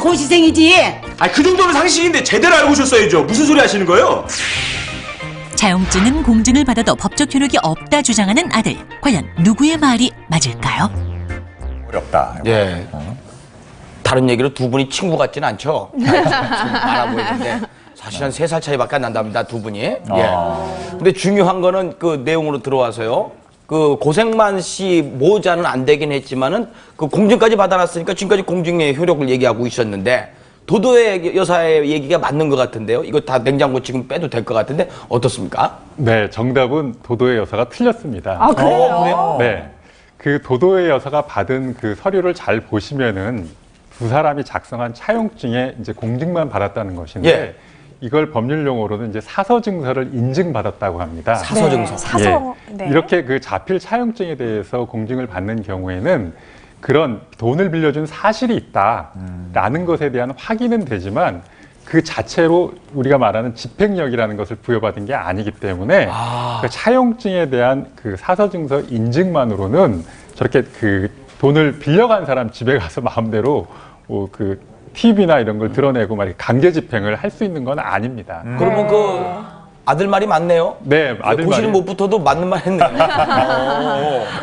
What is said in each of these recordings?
고시생이지. 아니 그 정도는 상식인데 제대로 알고 오셨어야죠. 무슨 소리 하시는 거예요? 차용증은 공증을 받아도 법적 효력이 없다 주장하는 아들. 과연 누구의 말이 맞을까요? 어렵다. 예. 다른 얘기로 두 분이 친구 같지는 않죠? 지금 알아 보이는데 사실 한 3살 차이밖에 안 난답니다, 두 분이. 예. 근데 중요한 거는 그 내용으로 들어와서요. 그 고생만 씨 모자는 안 되긴 했지만은 그 공증까지 받아놨으니까 지금까지 공증의 효력을 얘기하고 있었는데 도도의 여사의 얘기가 맞는 것 같은데요. 이거 다 냉장고 지금 빼도 될 것 같은데 어떻습니까? 네, 정답은 도도의 여사가 틀렸습니다. 아, 그래요? 네. 그 도도의 여사가 받은 그 서류를 잘 보시면은 두 사람이 작성한 차용증에 이제 공증만 받았다는 것인데 예. 이걸 법률 용어로는 이제 사서증서를 인증받았다고 합니다. 사서증서. 네, 사서. 예. 네. 이렇게 그 자필 차용증에 대해서 공증을 받는 경우에는 그런 돈을 빌려준 사실이 있다라는 것에 대한 확인은 되지만 그 자체로 우리가 말하는 집행력이라는 것을 부여받은 게 아니기 때문에 그 차용증에 대한 그 사서증서 인증만으로는 저렇게 그 돈을 빌려간 사람 집에 가서 마음대로 그 TV나 이런 걸 드러내고 막 강제 집행을 할 수 있는 건 아닙니다. 그러면 그 아들 말이 맞네요? 네, 아들 고시는 말이. 못 붙어도 맞는 말 했네요.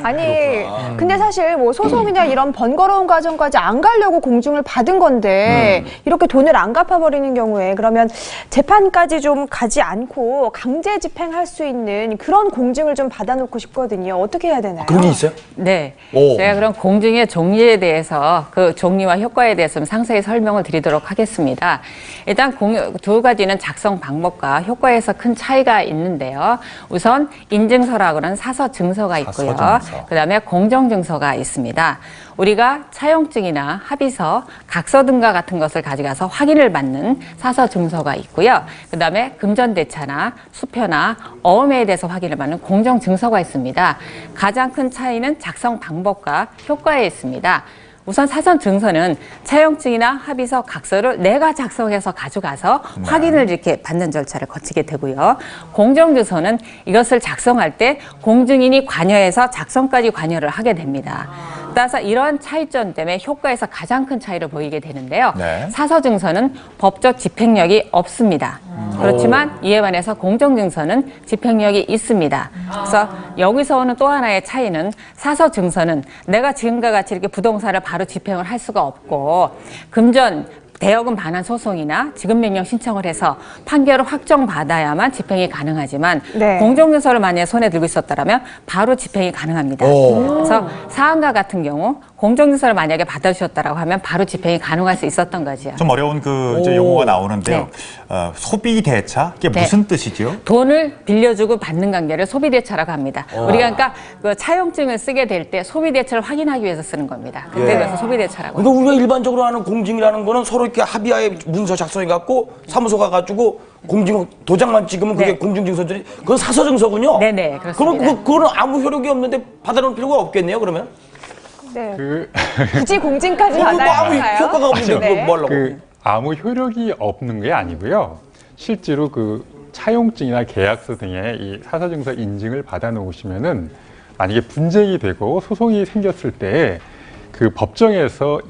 아니, 근데 사실 뭐 소송이나 이런 번거로운 과정까지 안 가려고 공증을 받은 건데 이렇게 돈을 안 갚아버리는 경우에 그러면 재판까지 좀 가지 않고 강제 집행할 수 있는 그런 공증을 좀 받아놓고 싶거든요. 어떻게 해야 되나요? 그런 게 있어요? 네. 오. 제가 그럼 공증의 종류에 대해서 그 종류와 효과에 대해서 좀 상세히 설명을 드리도록 하겠습니다. 일단 두 가지는 작성 방법과 효과에서 큰 차이가 있는데요. 우선 인증서라고 하는 사서 증서가 있고요. 그다음에 공정 증서가 있습니다. 우리가 차용증이나 합의서, 각서 등과 같은 것을 가져가서 확인을 받는 사서 증서가 있고요. 그다음에 금전대차나 수표나 어음에 대해서 확인을 받는 공정 증서가 있습니다. 가장 큰 차이는 작성 방법과 효과에 있습니다. 우선 사전 증서는 차용증이나 합의서, 각서를 내가 작성해서 가져가서 확인을 이렇게 받는 절차를 거치게 되고요. 공정증서는 이것을 작성할 때 공증인이 관여해서 작성까지 관여를 하게 됩니다. 따라서 이러한 차이점 때문에 효과에서 가장 큰 차이를 보이게 되는데요. 네. 사서증서는 법적 집행력이 없습니다. 그렇지만 이에 반해서 공정증서는 집행력이 있습니다. 그래서 여기서 오는 또 하나의 차이는 사서증서는 내가 지금과 같이 이렇게 부동산을 바로 집행을 할 수가 없고 금전 대여금 반환 소송이나 지급명령 신청을 해서 판결을 확정받아야만 집행이 가능하지만 네. 공정증서를 만약에 손에 들고 있었다면 바로 집행이 가능합니다. 그래서 사안과 같은 경우 공정증서를 만약에 받아주셨다고 하면 바로 집행이 가능할 수 있었던 거죠. 좀 어려운 그 이제 용어가 나오는데요. 네. 소비대차? 이게 네. 무슨 뜻이죠? 돈을 빌려주고 받는 관계를 소비대차라고 합니다. 우리가 그러니까 그 차용증을 쓰게 될 때 소비대차를 확인하기 위해서 쓰는 겁니다. 그때 그래서 소비대차라고. 그러니까 우리가 일반적으로 하는 공증이라는 거는 서로 이렇게 합의하에 문서 작성해갖고 사무소 가가지고 공증 도장만 찍으면 그게 네. 공증증서들이 그건 사서증서군요. 네네, 그렇습니다. 그러면 그거는 아무 효력이 없는데 받아놓을 필요가 없겠네요. 그러면 네. 그 굳이 공증까지 뭐 아무 받아야 할까요? 효과가 없는데 아니요. 그걸 뭐 하려고? 그 아무 효력이 없는 게 아니고요. 실제로 그 차용증이나 계약서 등의 이 사서증서 인증을 받아 놓으시면은 만약에 분쟁이 되고 소송이 생겼을 때 그 법정에서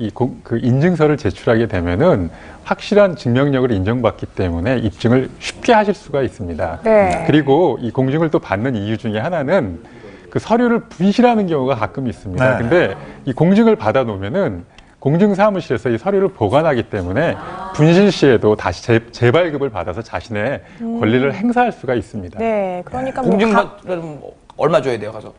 그 인증서를 제출하게 되면은 확실한 증명력을 인정받기 때문에 입증을 쉽게 하실 수가 있습니다. 네. 그리고 이 공증을 또 받는 이유 중에 하나는 그 서류를 분실하는 경우가 가끔 있습니다. 네. 근데 이 공증을 받아 놓으면은 공증사무실에서 이 서류를 보관하기 때문에 분실 시에도 다시 재발급을 받아서 자신의 권리를 행사할 수가 있습니다. 네, 그러니까 뭐 공증 받으면 얼마 줘야 돼요, 가서?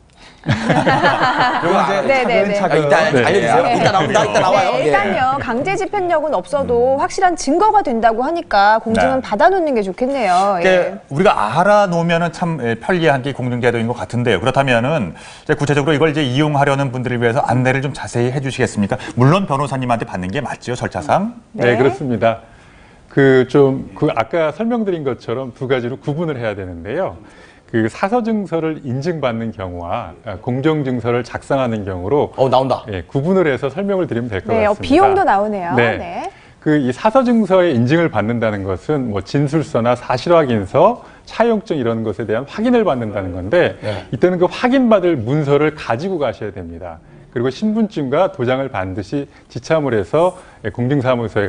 네네네. 이따 알려주세요. 네. 이따 나옵니다. 이따 나와요. 네, 예. 일단요, 강제 집행력은 없어도 확실한 증거가 된다고 하니까 공증은 네. 받아놓는 게 좋겠네요. 예. 우리가 알아놓으면은 참 편리한 게 공증제도인 것 같은데요. 그렇다면은 이제 구체적으로 이걸 이제 이용하려는 분들을 위해서 안내를 좀 자세히 해주시겠습니까? 물론 변호사님한테 받는 게 맞죠, 절차상? 네, 그렇습니다. 그 아까 설명드린 것처럼 두 가지로 구분을 해야 되는데요. 그 사서증서를 인증받는 경우와 공정증서를 작성하는 경우로 나온다. 예, 구분을 해서 설명을 드리면 될 것 네, 같습니다. 비용도 나오네요. 네. 네. 그 이 사서증서의 인증을 받는다는 것은 뭐 진술서나 사실확인서, 차용증 이런 것에 대한 확인을 받는다는 건데 이때는 그 확인받을 문서를 가지고 가셔야 됩니다. 그리고 신분증과 도장을 반드시 지참을 해서 공증사무소에